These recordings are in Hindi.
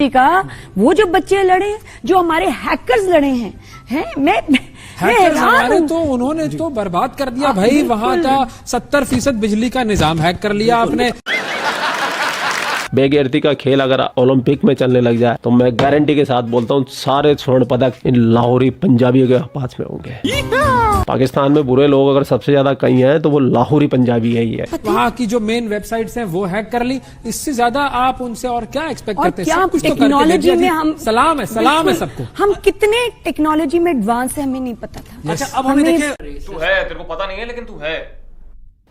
का वो जो बच्चे लड़े, जो हमारे हैकर्स लड़े हैं मैं हैकर्स तो उन्होंने तो बर्बाद कर दिया भाई। वहां का 70% बिजली का निजाम हैक कर लिया आपने। बेगैरती का खेल अगर ओलंपिक में चलने लग जाए तो मैं गारंटी के साथ बोलता हूँ सारे स्वर्ण पदक इन लाहौरी पंजाबियों के पास में होंगे। पाकिस्तान में बुरे लोग अगर सबसे ज्यादा कहीं हैं तो वो लाहौरी पंजाबी है ही है। वहाँ की जो मेन वेबसाइट्स हैं वो हैक कर ली। इससे ज्यादा आप उनसे और क्या एक्सपेक्ट करते हैं? क्या कुछ टेक्नोलॉजी में हम सलाम है सबको। हम कितने टेक्नोलॉजी में एडवांस है हमें नहीं पता था। अच्छा अब हमें देखिए, तू है, तेरे को पता नहीं है लेकिन तू है।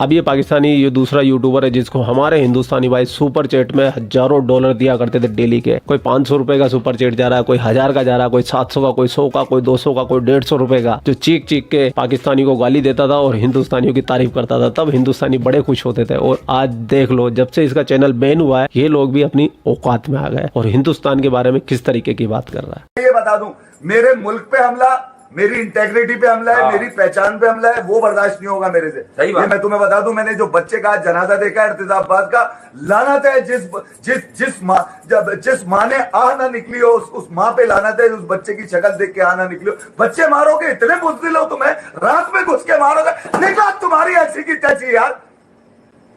अब ये पाकिस्तानी ये दूसरा यूट्यूबर है जिसको हमारे हिंदुस्तानी भाई सुपर चैट में हजारों डॉलर दिया करते थे डेली के। कोई 500 रुपए का सुपर चैट जा रहा है, कोई 1000 का जा रहा है, कोई 700 का, कोई 100 का, कोई 200 का, कोई 150 रुपए का, जो चीख चीख के पाकिस्तानी को गाली देता था और हिंदुस्तानियों की तारीफ करता था। तब हिंदुस्तानी बड़े खुश होते थे। और आज देख लो, जब से इसका चैनल बैन हुआ है ये लोग भी अपनी औकात में आ गए और हिंदुस्तान के बारे में किस तरीके की बात कर रहा है। ये बता दूं, मेरे मुल्क पे हमला, मेरी इंटेग्रिटी पे हमला है, मेरी पहचान पे हमला है, वो बर्दाश्त नहीं होगा मेरे से। सही बात। ये मैं तुम्हें बता दूं, मैंने जो बच्चे का जनाजा देखा है इर्तिजाबाद का, लानत है जिस माँ ने आह ना निकली हो उस माँ पे लानत है, उस बच्चे की शक्ल देख के आह ना निकली हो। बच्चे मारोगे, इतने बुज़दिल हो तुम्हें, रात में घुस के मारोगे, निकाह तुम्हारी ऐसी की तैसी यार,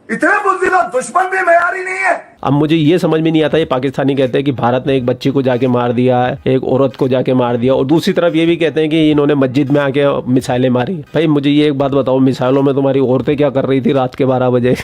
इतने बुज़दिल हो, दुश्मन भी मेयारी नहीं है। अब मुझे ये समझ में नहीं आता, ये पाकिस्तानी कहते हैं कि भारत ने एक बच्ची को जाके मार दिया है, एक औरत को जाके मार दिया, और दूसरी तरफ ये भी कहते हैं कि इन्होंने मस्जिद में आके मिसाइलें मारी। भाई मुझे ये एक बात बताओ, मिसाइलों में तुम्हारी औरतें क्या कर रही थी रात के 12 बजे?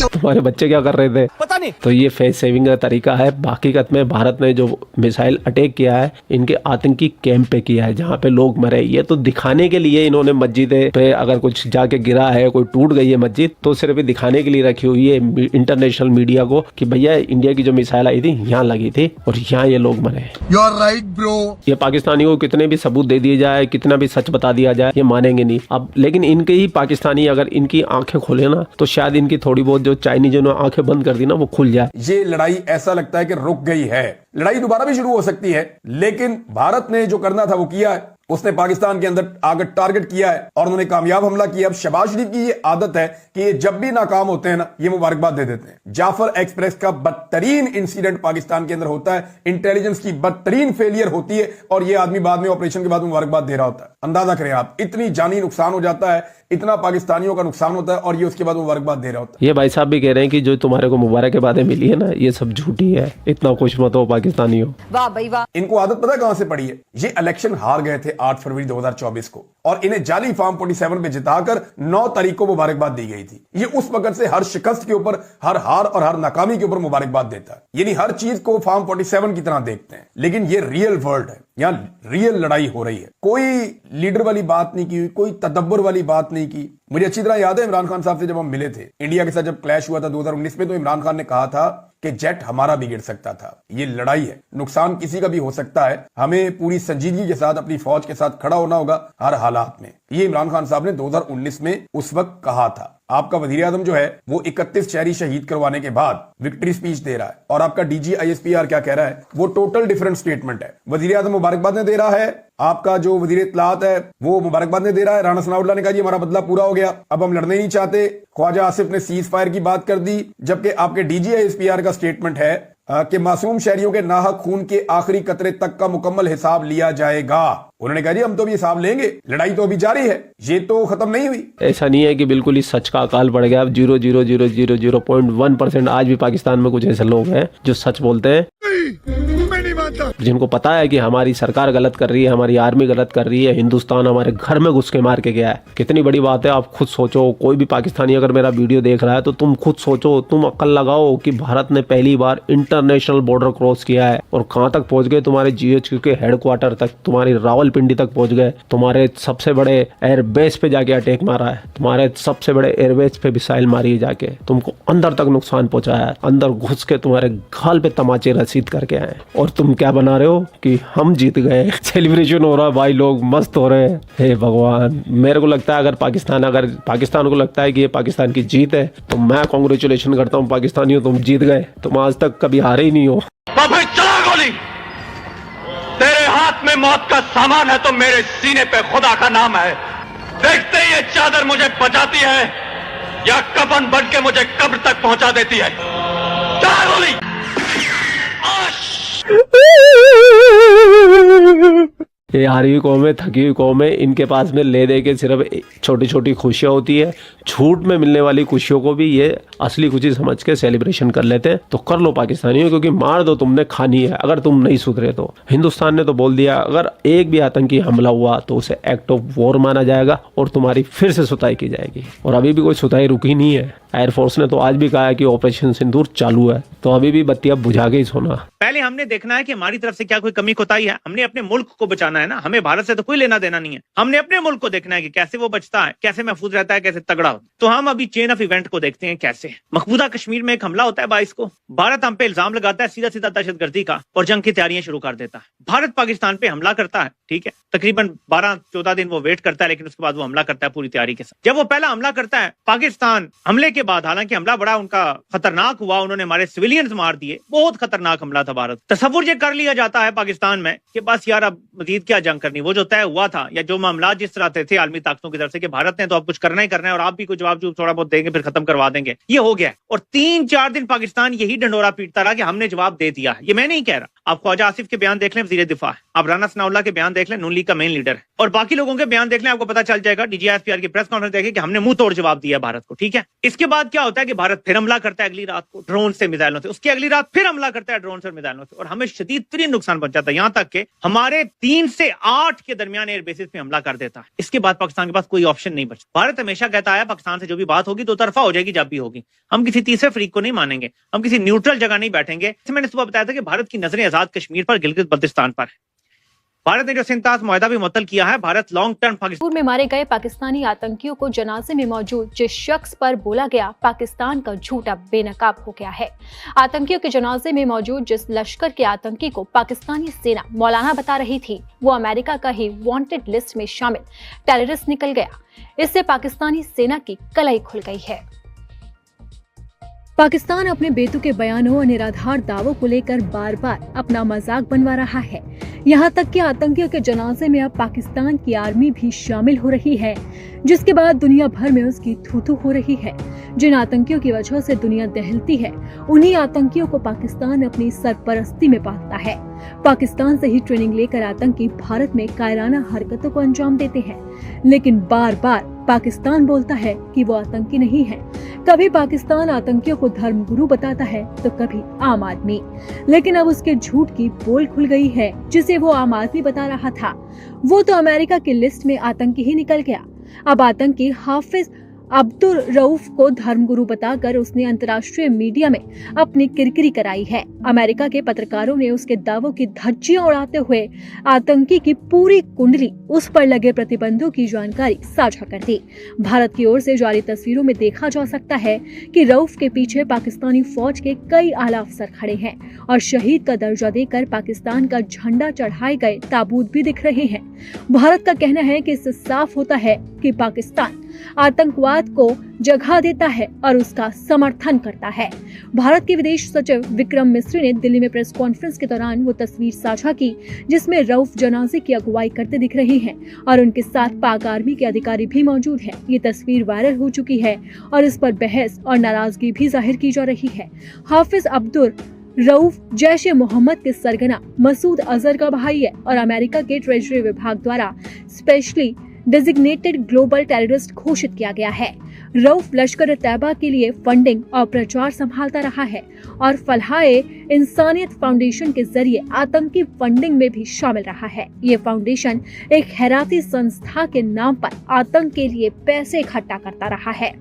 तुम्हारे बच्चे क्या कर रहे थे? पता नहीं। तो ये फेस सेविंग का तरीका है। हकीकत में भारत ने जो मिसाइल अटैक किया है इनके आतंकी कैंप पे किया है जहाँ पे लोग मरे। ये तो दिखाने के लिए इन्होंने मस्जिद पे अगर कुछ जाके गिरा है, कोई टूट गई है मस्जिद, तो सिर्फ दिखाने के लिए रखी हुई है इंटरनेशनल मीडिया को कि भैया इंडिया की जो मिसाइल आई थी यहाँ लगी थी और यहाँ ये लोग मरे। You are right bro. ये पाकिस्तानियों को कितने भी सबूत दे दिए जाए, कितना भी सच बता दिया जाए, ये मानेंगे नहीं। अब लेकिन इनके ही पाकिस्तानी अगर इनकी आंखें खोले ना तो शायद इनकी थोड़ी बहुत जो चाइनीजों ने आंखें बंद कर दी ना वो खुल जाए। ये लड़ाई ऐसा लगता है कि रुक गई है। लड़ाई दोबारा भी शुरू हो सकती है, लेकिन भारत ने जो करना था वो किया है। उसने पाकिस्तान के अंदर आगे टारगेट किया है और उन्होंने कामयाब हमला किया। अब शहबाज शरीफ की ये आदत है कि ये जब भी नाकाम होते हैं ना, ये मुबारकबाद दे देते हैं। जाफर एक्सप्रेस का बदतरीन इंसिडेंट पाकिस्तान के अंदर होता है, इंटेलिजेंस की बदतरीन फेलियर होती है और ये आदमी बाद में ऑपरेशन के बाद मुबारकबाद दे रहा होता है। अंदाजा करें आप, इतनी जानी नुकसान हो जाता है, इतना पाकिस्तानियों का नुकसान होता है और ये उसके बाद मुबारकबाद दे रहा होता है। ये भाई साहब भी कह रहे हैं कि जो तुम्हारे को मुबारकबादें मिली है ना, ये सब झूठी है, इतना खुश मत हो पाकिस्तानियों। वाह भाई वाह। इनको आदत पता है कहां से पड़ी है? ये इलेक्शन हार गए थे 8 फरवरी 2024 को और इन्हें जाली फॉर्म 47 पे जिताकर 9 तारीख को मुबारकबाद दी गई थी। ये उस वक्त से हर शिकस्त के ऊपर, हर हार और हर नाकामी के ऊपर मुबारकबाद देता है, यानी हर चीज को फॉर्म 47 की तरह देखते हैं। लेकिन ये रियल वर्ल्ड है, यहाँ रियल लड़ाई हो रही है। कोई लीडर वाली बात नहीं की, कोई तदब्बर वाली बात नहीं की। मुझे अच्छी तरह याद है इमरान खान साहब से जब हम मिले थे, इंडिया के साथ जब क्लैश हुआ था 2019 में, तो इमरान खान ने कहा था कि जेट हमारा भी गिर सकता था। ये लड़ाई है, नुकसान किसी का भी हो सकता है, हमें पूरी संजीदगी के साथ अपनी फौज के साथ खड़ा होना होगा हर हालात में। ये इमरान खान साहब ने 2019 में उस वक्त कहा था। आपका वजीर आजम जो है वो 31 शहरी शहीद करवाने के बाद विक्ट्री स्पीच दे रहा है और आपका डीजी ISPR क्या कह रहा है, वो टोटल डिफरेंट स्टेटमेंट है। वजीर आजम मुबारकबाद दे रहा है, आपका जो वजीर इत्तलात है वो मुबारकबाद दे रहा है। राणा सनाउल्लाह ने कहा जी हमारा बदला पूरा हो गया, अब हम लड़ने नहीं चाहते। ख्वाजा आसिफ ने सीज फायर की बात कर दी, जबकि आपके डीजी ISPR का स्टेटमेंट है कि मासूम शहरियों के नाहक खून के आखिरी कतरे तक का मुकम्मल हिसाब लिया जाएगा। उन्होंने कहा जी हम तो अभी हिसाब लेंगे, लड़ाई तो अभी जारी है, ये तो खत्म नहीं हुई। ऐसा नहीं है कि बिल्कुल ही सच का अकाल पड़ गया। 0.00001% आज भी पाकिस्तान में कुछ ऐसे लोग हैं जो सच बोलते हैं, जिनको पता है कि हमारी सरकार गलत कर रही है, हमारी आर्मी गलत कर रही है, हिंदुस्तान हमारे घर में घुस के मार के गया है। कितनी बड़ी बात है, आप खुद सोचो। कोई भी पाकिस्तानी अगर मेरा वीडियो देख रहा है तो तुम खुद सोचो, तुम अक्ल लगाओ कि भारत ने पहली बार इंटरनेशनल बॉर्डर क्रॉस किया है और कहां तक पहुंच गए, तुम्हारे GHQ के हेडक्वार्टर तक, तुम्हारी रावलपिंडी तक पहुंच गए, तुम्हारे सबसे बड़े एयरबेस पे जाके अटैक मारा है, तुम्हारे सबसे बड़े एयरबेस पे मिसाइल मारी है जाके, तुमको अंदर तक नुकसान पहुंचाया है, अंदर घुस के तुम्हारे गाल पे तमाचे रसीद करके आए और तुम क्या बना रहे हो कि हम जीत गए, सेलिब्रेशन हो रहा है भाई, लोग मस्त हो रहे हैं। हे भगवान, मेरे को लगता है अगर पाकिस्तान को लगता है कि ये पाकिस्तान की जीत है तो मैं कांग्रेचुलेशन करता हूँ पाकिस्तानियों, तुम जीत गए, तुम आज तक कभी हारे ही नहीं हो। चला गोली, तेरे हाथ में मौत का सामान है तो मेरे सीने पे खुदा का नाम है। देखते ही ये चादर मुझे बचाती है या कफन बन के मुझे कब्र तक पहुंचा देती है। चला गोली। ये हारी हुई कौमें, थकी हुई कौमें, इनके पास में ले दे के सिर्फ छोटी छोटी खुशियाँ होती है। झूठ में मिलने वाली खुशियों को भी ये असली खुशी समझ के सेलिब्रेशन कर लेते हैं। तो कर लो पाकिस्तानियों, क्योंकि मार दो तुमने खानी है अगर तुम नहीं सुधरे तो। हिंदुस्तान ने तो बोल दिया अगर एक भी आतंकी हमला हुआ तो उसे एक्ट ऑफ वॉर माना जाएगा और तुम्हारी फिर से सुताई की जाएगी। और अभी भी कोई सुताई रुकी नहीं है। एयरफोर्स ने तो आज भी कहा है कि ऑपरेशन सिंदूर चालू है, तो अभी भी बत्तियां बुझा के ही सोना। पहले हमने देखना है कि हमारी तरफ से क्या कोई कमी कोताही है। हमने अपने मुल्क को बचाना है ना, हमें भारत से तो कोई लेना देना नहीं है। हमने अपने मुल्क को देखना है कि कैसे वो बचता है, कैसे महफूज रहता है, कैसे तगड़ा होता है। तो हम अभी चेन ऑफ इवेंट को देखते हैं कैसे। मकबूजा कश्मीर में एक हमला होता है 22 को। भारत हम पे इल्जाम लगाता है सीधा सीधा दहशतगर्दी का और जंग की तैयारियां शुरू कर देता है। भारत पाकिस्तान पे हमला करता है, ठीक है, तकरीबन 12-14 दिन वो वेट करता है, लेकिन उसके बाद वो हमला करता है पूरी तैयारी के साथ। जब वो पहला हमला करता है पाकिस्तान, हमले के बाद, हालांकि हमला बड़ा उनका खतरनाक हुआ, उन्होंने हमारे सिविलियंस मार दिए, बहुत खतरनाक हमला था। भारत तसव्वुर ये कर लिया जाता है पाकिस्तान में कि बस यार अब मजीद क्या जंग करनी। वो जो तय हुआ था या जो मामला जिस तरह थे आलमी ताकतों की तरफ से कि भारत ने तो अब कुछ करना ही करना है और आप भी कुछ जवाब थोड़ा बहुत देंगे फिर खत्म करवा देंगे, ये हो गया। और 3-4 दिन पाकिस्तान यही डंडोरा पीटता रहा कि हमने जवाब दे दिया। ये मैं नहीं कह रहा, आप ख्वाजा आसिफ के बयान देख लें, वजीर दिफा, आप राना सनाउल्लाह के बयान देख लें, नून लीग का मेन लीडर है, और बाकी लोगों के बयान देख लें, आपको पता चल जाएगा। डीजीएफपीआर की प्रेस कॉन्फ्रेंस देखें कि हमने मुंह तोड़ जवाब दिया भारत को, ठीक है। इसके बाद क्या होता है कि भारत फिर हमला करता है अगली रात को ड्रोन से, मिसाइलों से। उसकी अगली रात फिर हमला करता है ड्रोन से और मिसाइलों से, और हमें शदीद तरीन नुकसान पहुंचाता है। यहां तक कि हमारे 3 से 8 के दरमियान एयर बेसिस पे हमला कर देता है। इसके बाद पाकिस्तान के पास कोई ऑप्शन नहीं बचता। भारत हमेशा कहता है पाकिस्तान से जो भी बात होगी दो तरफा हो जाएगी, जब भी होगी। हम किसी तीसरे फरीक को नहीं मानेंगे, हम किसी न्यूट्रल जगह नहीं बैठेंगे। मैंने सुबह बताया था कि भारत की नजरें आजाद कश्मीर पर, गिलगित बल्तिस्तान पर है। भारत ने जो सिंतास मुआहदा भी मुअत्तल किया है, भारत लॉन्ग टर्म पाकिस्तान में मारे गए पाकिस्तानी आतंकियों को जनाजे में मौजूद जिस शख्स पर बोला गया पाकिस्तान का झूठ अब बेनकाब हो गया है। आतंकियों के जनाजे में मौजूद जिस लश्कर के आतंकी को पाकिस्तानी सेना मौलाना बता रही थी, वो अमेरिका का ही वांटेड लिस्ट में शामिल टेररिस्ट निकल गया। इससे पाकिस्तानी सेना की कलाई खुल गई है। पाकिस्तान अपने बेतुके बयानों और निराधार दावों को लेकर बार बार अपना मजाक बनवा रहा है। यहाँ तक कि आतंकियों के जनाजे में अब पाकिस्तान की आर्मी भी शामिल हो रही है, जिसके बाद दुनिया भर में उसकी थू-थू हो रही है। जिन आतंकियों की वजह से दुनिया दहलती है, उन्हीं आतंकियों को पाकिस्तान अपनी सरपरस्ती में पालता है। पाकिस्तान से ही ट्रेनिंग लेकर आतंकी भारत में कायराना हरकतों को अंजाम देते हैं, लेकिन बार बार पाकिस्तान बोलता है कि वो आतंकी नहीं है। कभी पाकिस्तान आतंकियों को धर्मगुरु बताता है तो कभी आम आदमी, लेकिन अब उसके झूठ की पोल खुल गई है। जिसे वो आम आदमी बता रहा था, वो तो अमेरिका की लिस्ट में आतंकी ही निकल गया। अब आतंकी हाफिज अब्दुल रऊफ को धर्मगुरु बताकर उसने अंतर्राष्ट्रीय मीडिया में अपनी किरकिरी कराई है। अमेरिका के पत्रकारों ने उसके दावों की धज्जियां उड़ाते हुए आतंकी की पूरी कुंडली, उस पर लगे प्रतिबंधों की जानकारी साझा कर दी। भारत की ओर से जारी तस्वीरों में देखा जा सकता है कि रऊफ के पीछे पाकिस्तानी फौज के कई आला अफसर खड़े हैं और शहीद का दर्जा देकर पाकिस्तान का झंडा चढ़ाए गए ताबूत भी दिख रहे हैं। भारत का कहना है कि इससे साफ होता है कि पाकिस्तान आतंकवाद को जगह देता है और उसका समर्थन करता है। भारत के विदेश सचिव विक्रम मिस्री ने दिल्ली में प्रेस कॉन्फ्रेंस के दौरान वो तस्वीर साझा की जिसमें रऊफ जनाजे की अगुवाई करते दिख रहे हैं और उनके साथ पाक आर्मी के अधिकारी भी मौजूद हैं। ये तस्वीर वायरल हो चुकी है और इस पर बहस और नाराजगी भी जाहिर की जा रही है। हाफिज अब्दुल रऊफ जैश-ए मोहम्मद के सरगना मसूद अजहर का भाई है और अमेरिका के ट्रेजरी विभाग द्वारा स्पेशली डेजिग्नेटेड ग्लोबल टेररिस्ट घोषित किया गया है। रऊफ लश्कर तैयबा के लिए फंडिंग और प्रचार संभालता रहा है और फलाहे इंसानियत फाउंडेशन के जरिए आतंकी फंडिंग में भी शामिल रहा है। ये फाउंडेशन एक खैराती संस्था के नाम पर आतंक के लिए पैसे इकट्ठा करता रहा है।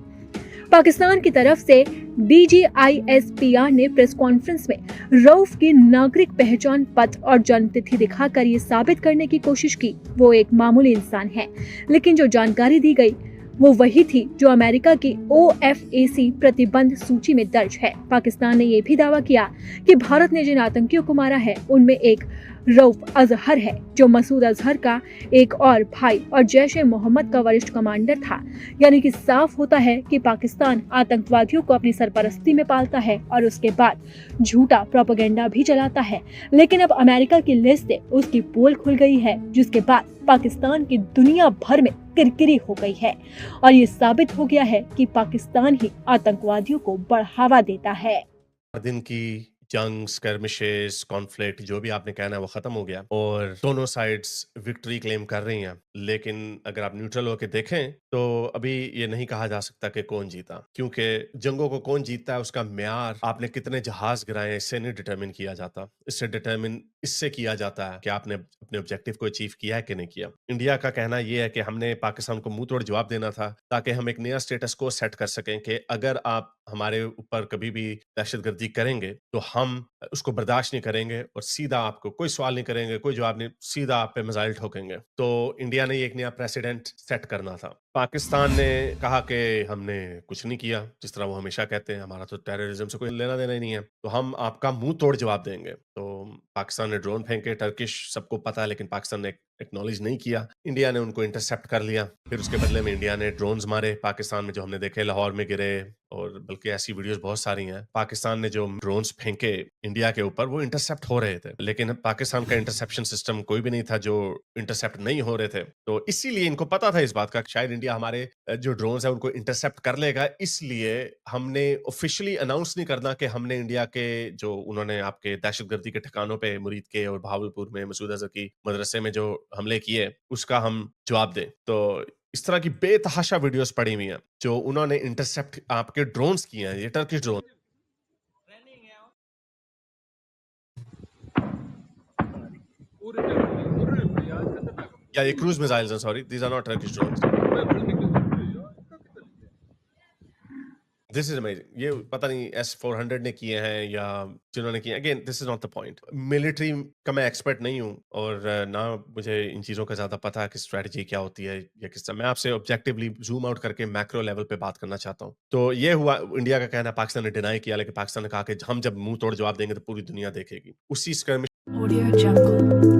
पाकिस्तान की तरफ से DGISPR ने प्रेस कॉन्फ्रेंस में रऊफ की नागरिक पहचान पत्र और जन्म तिथि दिखाकर ये साबित करने की कोशिश की वो एक मामूली इंसान है, लेकिन जो जानकारी दी गई वो वही थी जो अमेरिका की OFAC प्रतिबंध सूची में दर्ज है। पाकिस्तान ने ये भी दावा किया कि भारत ने जिन आतंकियों को मारा है उनमें एक रऊफ अजहर है जो मसूद अजहर का एक और भाई और जैश-ए मोहम्मद का वरिष्ठ कमांडर था। यानी कि साफ होता है कि पाकिस्तान आतंकवादियों को अपनी सरपरस्ती में पालता है और उसके बाद झूठा प्रोपेगेंडा भी चलाता है। लेकिन अब अमेरिका की लिस्ट से उसकी पोल खुल गई है, जिसके बाद पाकिस्तान की दुनिया भर में किरकिरी हो गई है और ये साबित हो गया है कि पाकिस्तान ही आतंकवादियों को बढ़ावा देता है। दिन की जंग, स्कर्मिशेस, कॉन्फ्लिक्ट जो भी आपने कहना है वो खत्म हो गया और दोनों साइड्स विक्ट्री क्लेम कर रही हैं। लेकिन अगर आप न्यूट्रल होकर देखें तो अभी ये नहीं कहा जा सकता कि कौन जीता, क्योंकि जंगों को कौन जीतता है उसका म्यार आपने कितने जहाज गिराए इससे नहीं डिटरमिन किया जाता। इससे डिटरमिन इससे किया जाता है कि आपने अपने ऑब्जेक्टिव को अचीव किया है कि नहीं किया। इंडिया का कहना यह है कि हमने पाकिस्तान को मुंह तोड़ जवाब देना था ताकि हम एक नया स्टेटस को सेट कर सकें कि अगर आप हमारे ऊपर कभी भी दहशतगर्दी करेंगे तो हम उसको बर्दाश्त नहीं करेंगे और सीधा आपको कोई सवाल नहीं करेंगे, कोई जवाब नहीं, सीधा आप पे मिसाइल ठोकेंगे। तो इंडिया ने एक नया प्रेसिडेंट सेट करना था। पाकिस्तान ने कहा कि हमने कुछ नहीं किया, जिस तरह वो हमेशा कहते हैं हमारा तो टेररिज्म से कोई लेना देना ही नहीं है, तो हम आपका मुंह तोड़ जवाब देंगे। तो पाकिस्तान ने ड्रोन फेंके, टर्किश सबको पता है, लेकिन पाकिस्तान ने एक्नॉलेज नहीं किया। इंडिया ने उनको इंटरसेप्ट कर लिया, फिर उसके बदले में इंडिया ने ड्रोन्स मारे पाकिस्तान में, जो हमने देखे लाहौर में गिरे, और बल्कि ऐसी वीडियोस बहुत सारी हैं। पाकिस्तान ने जो ड्रोन्स फेंके इंडिया के ऊपर वो इंटरसेप्ट हो रहे थे, लेकिन पाकिस्तान का इंटरसेप्शन सिस्टम कोई भी नहीं था जो इंटरसेप्ट नहीं हो रहे थे। तो इसीलिए इनको पता था इस बात का शायद इंडिया हमारे जो ड्रोन्स है उनको इंटरसेप्ट कर लेगा, इसलिए हमने ऑफिशियली अनाउंस नहीं करना कि हमने इंडिया के जो उन्होंने आपके दहशतगर्दी के ठिकानों पे मुरीद के और भावलपुर में मसूद अजहर की मदरसे में जो हमले किए उसका हम जवाब दें। तो इस तरह की बेतहाशा वीडियोस पड़ी हुई हैं जो उन्होंने इंटरसेप्ट आपके ड्रोन्स किए हैं, ये टर्किश ड्रोन। या ये क्रूज मिसाइल्स हैं, sorry, these are not Turkish drones. This is amazing. ये पता नहीं S-400 ने किए हैं या जिन्होंने किए, again this is not the point. Military का मैं एक्सपर्ट नहीं हूं और ना मुझे इन चीजों का ज्यादा पता है कि स्ट्रेटजी क्या होती है या किस तरह। मैं आपसे ऑब्जेक्टिवली जूम आउट करके मैक्रो लेवल पे बात करना चाहता हूं। तो ये हुआ, इंडिया का कहना पाकिस्तान ने डिनाई किया, लेकिन पाकिस्तान ने कहा कि हम जब मुंह तोड़ जवाब देंगे तो पूरी दुनिया देखेगी। उसी स्कर्मिश Audio Jungle.